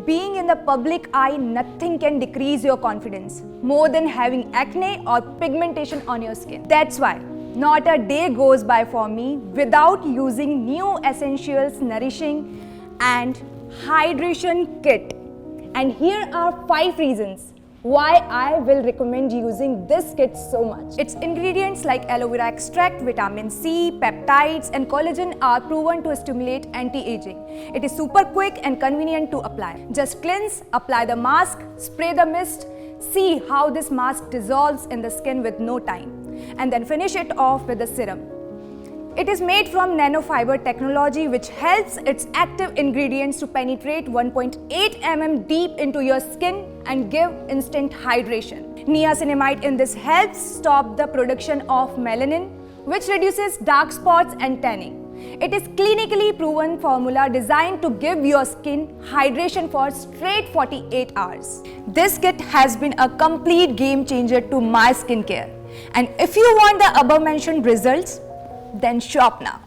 being in the public eye, nothing can decrease your confidence more than having acne or pigmentation on your skin. That's why not a day goes by for me without using NuEssentials Nourishing and Hydration Kit. And here are 5 reasons why I will recommend using this kit so much. Its ingredients like aloe vera extract, vitamin C, peptides and collagen are proven to stimulate anti-aging. It is super quick and convenient to apply. Just cleanse, apply the mask, spray the mist, see how this mask dissolves in the skin with no time, and then finish it off with the serum. It is made from nanofiber technology, which helps its active ingredients to penetrate 1.8 mm deep into your skin and give instant hydration. Niacinamide in this helps stop the production of melanin, which reduces dark spots and tanning. It is clinically proven formula designed to give your skin hydration for straight 48 hours. This kit has been a complete game changer to my skincare. And if you want the above mentioned results, then shop now.